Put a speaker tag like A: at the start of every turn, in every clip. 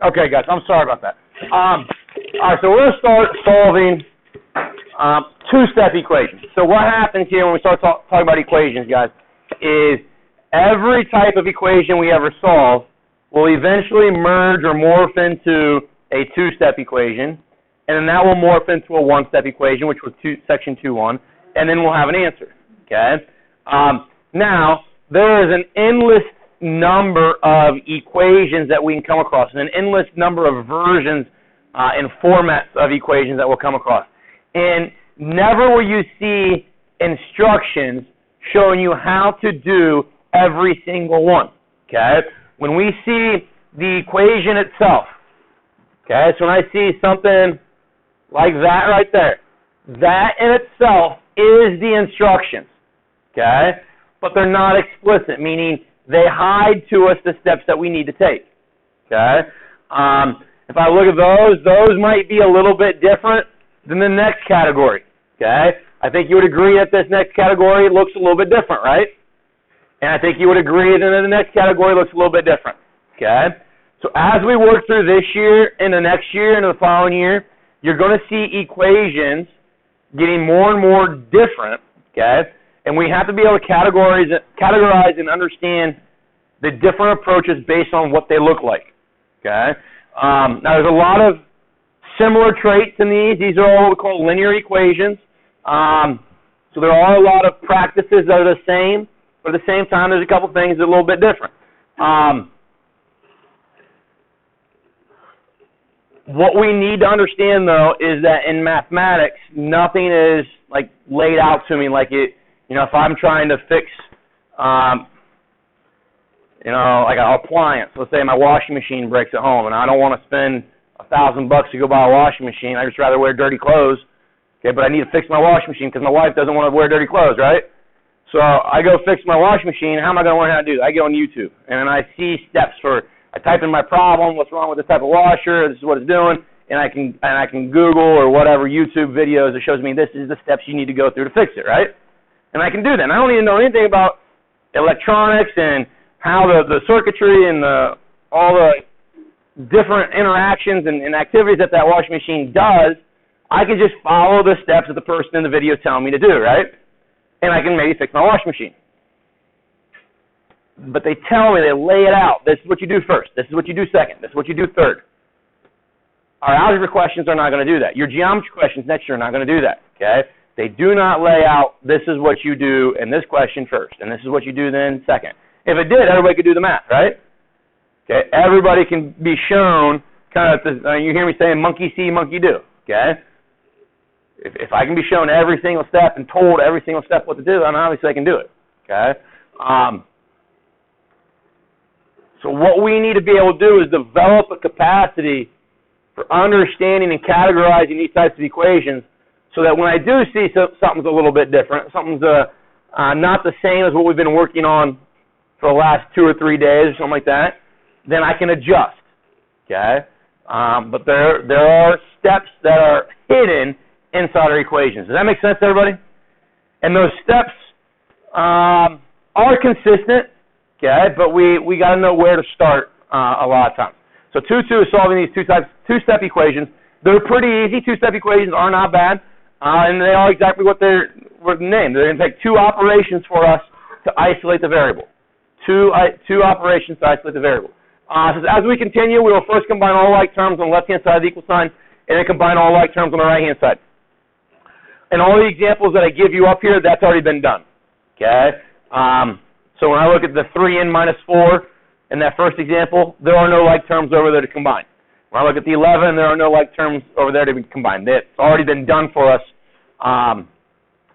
A: Okay, guys, I'm sorry about that. All right, so we're going to start solving two-step equations. So what happens here when we start talking about equations, guys, is every type of equation we ever solve will eventually merge or morph into a two-step equation, and then that will morph into a one-step equation, which was section 2.1, and then we'll have an answer, okay? Now, there is an endless number of equations that we can come across, and an endless number of versions and formats of equations that we'll come across. And never will you see instructions showing you how to do every single one, okay? When we see the equation itself, okay, so when I see something like that right there, that in itself is the instructions, okay? But they're not explicit, meaning they hide to us the steps that we need to take, okay? If I look at those might be a little bit different than the next category, okay? I think you would agree that this next category looks a little bit different, right? And I think you would agree that the next category looks a little bit different, okay? So as we work through this year and the next year and the following year, you're going to see equations getting more and more different, okay? And we have to be able to categorize and understand the different approaches based on what they look like, okay? Now, there's a lot of similar traits in these. These are all what we call linear equations. So there are a lot of practices that are the same, but at the same time, there's a couple things that are a little bit different. What we need to understand, though, is that in mathematics, nothing is like laid out to me like it. You know, if I'm trying to fix, like an appliance, let's say my washing machine breaks at home, and I don't want to spend $1,000 to go buy a washing machine. I just rather wear dirty clothes. Okay, but I need to fix my washing machine because my wife doesn't want to wear dirty clothes, right? So I go fix my washing machine. How am I going to learn how to do that? I go on YouTube, and I see steps for. I type in my problem, what's wrong with this type of washer, this is what it's doing, and I can Google or whatever YouTube videos that shows me this is the steps you need to go through to fix it, right? And I can do that. And I don't even know anything about electronics and how the circuitry and all the different interactions and activities that washing machine does. I can just follow the steps that the person in the video is telling me to do, right? And I can maybe fix my washing machine. But they tell me, they lay it out. This is what you do first. This is what you do second. This is what you do third. Our algebra questions are not going to do that. Your geometry questions next year are not going to do that, okay? They do not lay out, this is what you do in this question first, and this is what you do then second. If it did, everybody could do the math, right? Okay, everybody can be shown kind of, you hear me saying monkey see, monkey do, okay? If I can be shown every single step and told every single step what to do, then obviously I can do it, okay? So what we need to be able to do is develop a capacity for understanding and categorizing these types of equations so that when I do see something's a little bit different, something's not the same as what we've been working on for the last 2 or 3 days or something like that, then I can adjust, okay? But there are steps that are hidden inside our equations. Does that make sense to everybody? And those steps are consistent, okay, but we got to know where to start a lot of times. So 2.2 is solving these two-step equations. They're pretty easy. Two-step equations are not bad, and they are exactly what they're named. They're going to take two operations for us to isolate the variable. Two operations to isolate the variable. So as we continue, we will first combine all like terms on the left-hand side of the equal sign, and then combine all like terms on the right-hand side. And all the examples that I give you up here, that's already been done, okay? So when I look at the 3n minus 4 in that first example, there are no like terms over there to combine. When I look at the 11, there are no like terms over there to be combined. It's already been done for us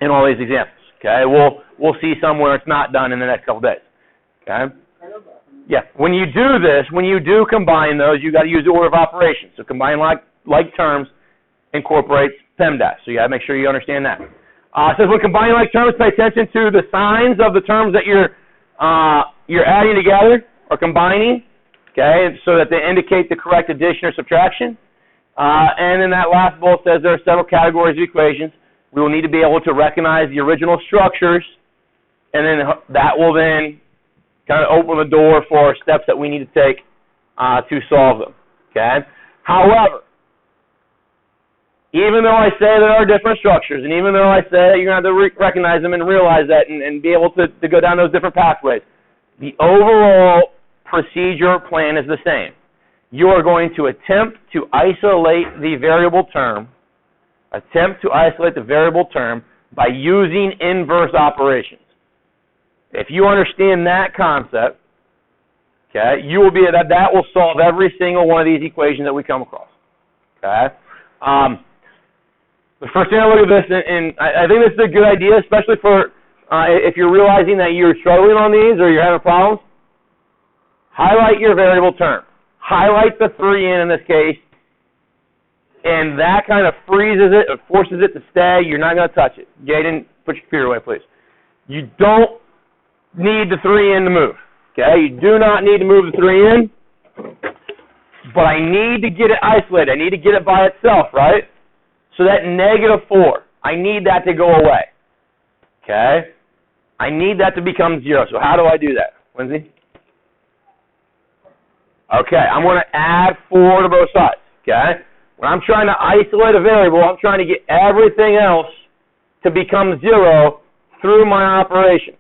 A: in all these examples. Okay, we'll see some where it's not done in the next couple days. Okay. Yeah. When you do this, when you do combine those, you got to use the order of operations. So combine like terms incorporates PEMDAS. So you got to make sure you understand that. It says when combining like terms, pay attention to the signs of the terms that you're adding together or combining, okay, so that they indicate the correct addition or subtraction. And then that last bullet says there are several categories of equations. We will need to be able to recognize the original structures, and then that will then kind of open the door for steps that we need to take to solve them. Okay? However, even though I say there are different structures, and even though I say that you're going to have to recognize them and realize that and be able to go down those different pathways, the overall procedure plan is the same. You are going to attempt to isolate the variable term, by using inverse operations. If you understand that concept, okay, you will be that will solve every single one of these equations that we come across. Okay. The first thing I look at this, and I think this is a good idea, especially for if you're realizing that you're struggling on these or you're having problems. Highlight your variable term. Highlight the 3n in this case, and that kind of freezes it, or forces it to stay. You're not going to touch it. Jaden, put your computer away, please. You don't need the 3n to move. Okay, you do not need to move the 3n, but I need to get it isolated. I need to get it by itself, right? So that -4, I need that to go away. Okay, I need that to become 0. So how do I do that, Lindsay? Okay, I'm going to add 4 to both sides. Okay, when I'm trying to isolate a variable, I'm trying to get everything else to become 0 through my operations.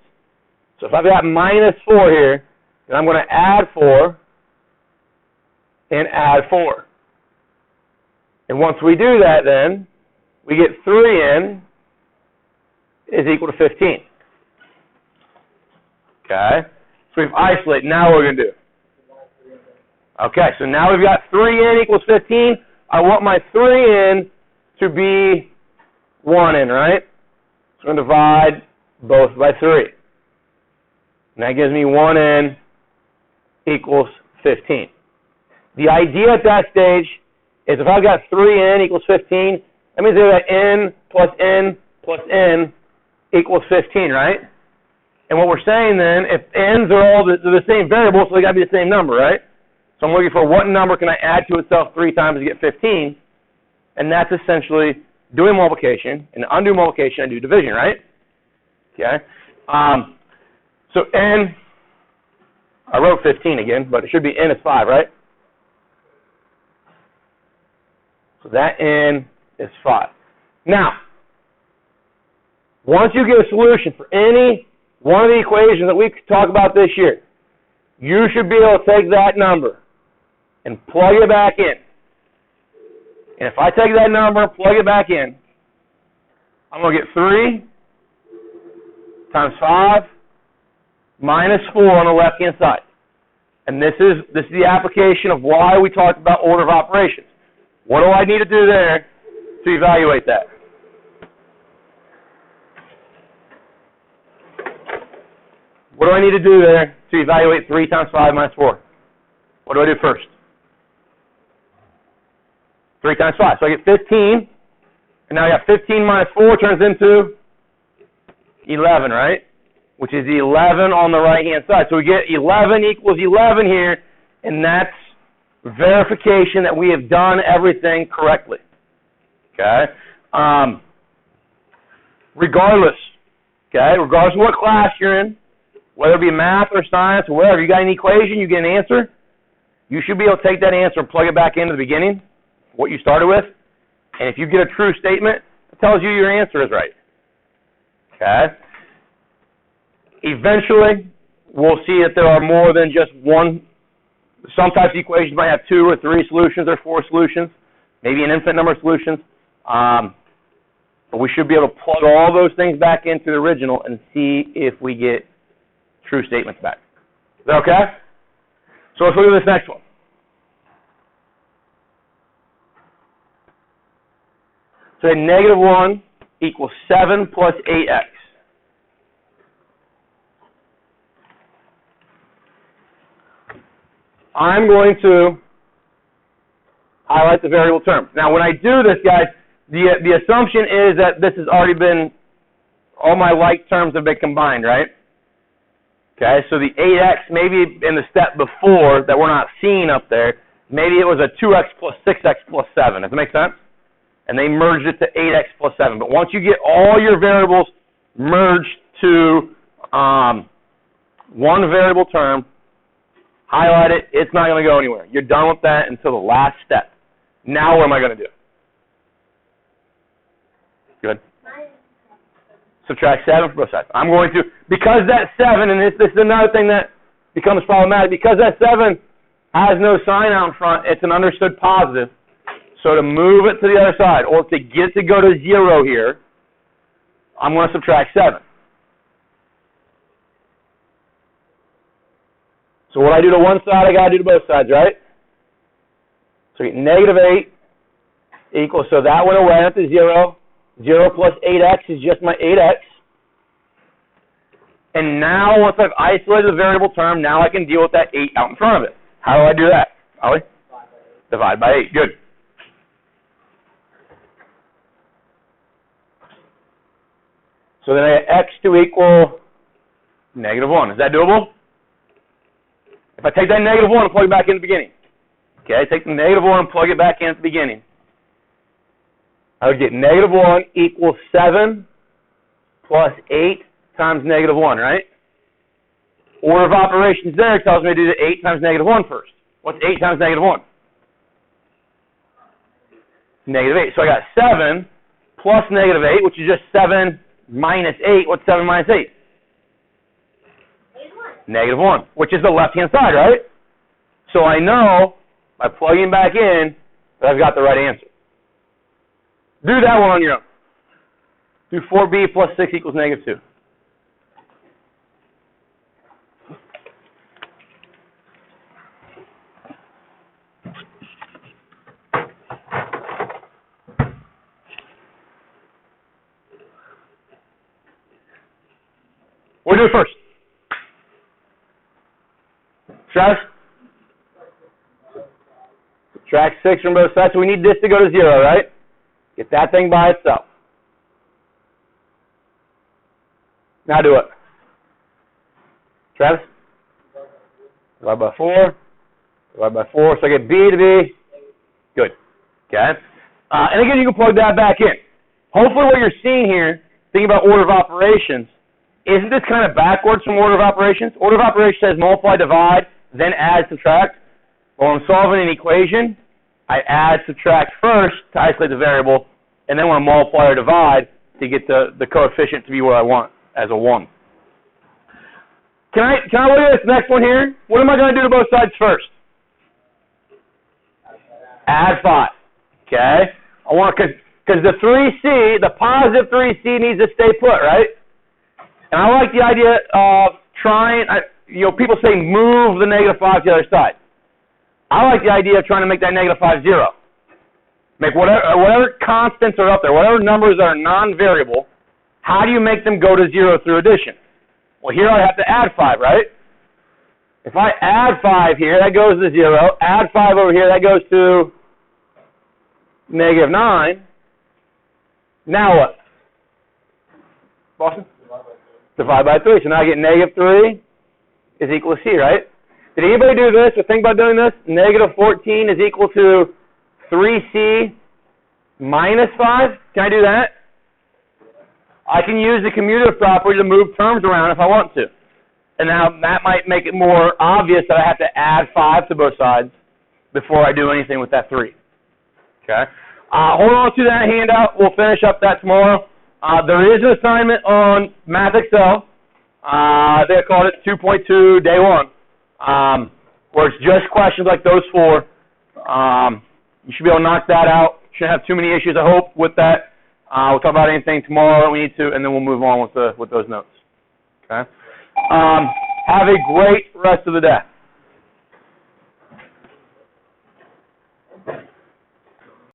A: So if I've got -4 here, then I'm going to add 4 and add 4. And once we do that, then we get 3n is equal to 15. Okay, so we've isolated. Now what we're going to do? Okay, so now we've got 3n equals 15. I want my 3n to be 1n, right? So I'm going to divide both by 3. And that gives me 1n equals 15. The idea at that stage is if I've got 3n equals 15, that means that n plus n plus n equals 15, right? And what we're saying then, if n's are all the same variable, so they got to be the same number, right? So I'm looking for what number can I add to itself 3 times to get 15, and that's essentially doing multiplication, and to undo multiplication, I do division, right? Okay. So n, I wrote 15 again, but it should be n is 5, right? So that n is 5. Now, once you get a solution for any one of the equations that we talk about this year, you should be able to take that number and plug it back in. And if I take that number and plug it back in, I'm going to get 3 times 5 minus 4 on the left-hand side. And this is the application of why we talked about order of operations. What do I need to do there to evaluate that? What do I need to do there to evaluate 3 times 5 minus 4? What do I do first? 3 times 5. So I get 15, and now I got 15 minus 4 turns into 11, right? Which is the 11 on the right-hand side. So we get 11 equals 11 here, and that's verification that we have done everything correctly. Okay? Regardless of what class you're in, whether it be math or science or whatever, you got an equation, you get an answer, you should be able to take that answer and plug it back into the beginning, what you started with, and if you get a true statement, it tells you your answer is right. Okay? Eventually, we'll see that there are more than just one. Some types of equations might have 2 or 3 solutions or 4 solutions, maybe an infinite number of solutions. But we should be able to plug all those things back into the original and see if we get true statements back. Is that okay? So let's look at this next one. So -1 equals 7 plus 8x. I'm going to highlight the variable term. Now, when I do this, guys, the assumption is that this has already been, all my like terms have been combined, right? Okay, so the 8x, maybe in the step before that we're not seeing up there, maybe it was a 2x plus 6x plus 7. Does that make sense? And they merged it to 8x plus 7. But once you get all your variables merged to one variable term, highlight it. It's not going to go anywhere. You're done with that until the last step. Now what am I going to do? Good. Subtract 7 from both sides. I'm going to, because that 7, and this is another thing that becomes problematic, because that 7 has no sign out in front, it's an understood positive. So to move it to the other side, or to get it to go to 0 here, I'm going to subtract 7. So what I do to one side, I got to do to both sides, right? So I get negative 8 equals, so that went away at the 0. 0 plus 8x is just my 8x. And now, once I've isolated the variable term, now I can deal with that 8 out in front of it. How do I do that? Ollie? Divide by 8. Good. So then I get x to equal negative 1. Is that doable? If I take that negative 1 and plug it back in the beginning. Okay, take the negative 1 and plug it back in at the beginning. I would get negative 1 equals 7 plus 8 times negative 1, right? Order of operations there tells me to do the 8 times negative 1 first. What's 8 times negative 1? Negative 8. So I got 7 plus negative 8, which is just 7 minus 8. What's 7 minus 8? Negative 1, which is the left-hand side, right? So I know by plugging back in that I've got the right answer. Do that one on your own. Do 4b plus 6 equals negative 2. We'll do it first. Travis? Subtract 6 from both sides. So we need this to go to 0, right? Get that thing by itself. Now do it. Travis? Divide by 4. Divide by 4. So I get b to be good. Okay? And again, you can plug that back in. Hopefully what you're seeing here, thinking about order of operations, isn't this kind of backwards from order of operations? Order of operations says multiply, divide, then add, subtract. Well, when I'm solving an equation, I add, subtract first to isolate the variable, and then when I multiply or divide to get the coefficient to be what I want as a 1. Can I look at this next one here? What am I going to do to both sides first? Add 5. Okay? I want, because the 3c, the positive 3c needs to stay put, right? And I like the idea of trying, people say move the negative 5 to the other side. I like the idea of trying to make that negative 5 0. Make whatever constants are up there, whatever numbers are non-variable, how do you make them go to 0 through addition? Well, here I have to add 5, right? If I add 5 here, that goes to 0. Add 5 over here, that goes to negative 9. Now what? Boston? Divide by 3. So now I get negative 3 is equal to c, right? Did anybody do this or think about doing this? Negative 14 is equal to 3c minus 5. Can I do that? I can use the commutative property to move terms around if I want to. And now that might make it more obvious that I have to add 5 to both sides before I do anything with that 3. Okay? Hold on to that handout. We'll finish up that tomorrow. There is an assignment on Math Excel. They called it 2.2 Day 1, where it's just questions like those 4. You should be able to knock that out. Shouldn't have too many issues, I hope, with that. We'll talk about anything tomorrow that we need to, and then we'll move on with those notes. Okay. Have a great rest of the day.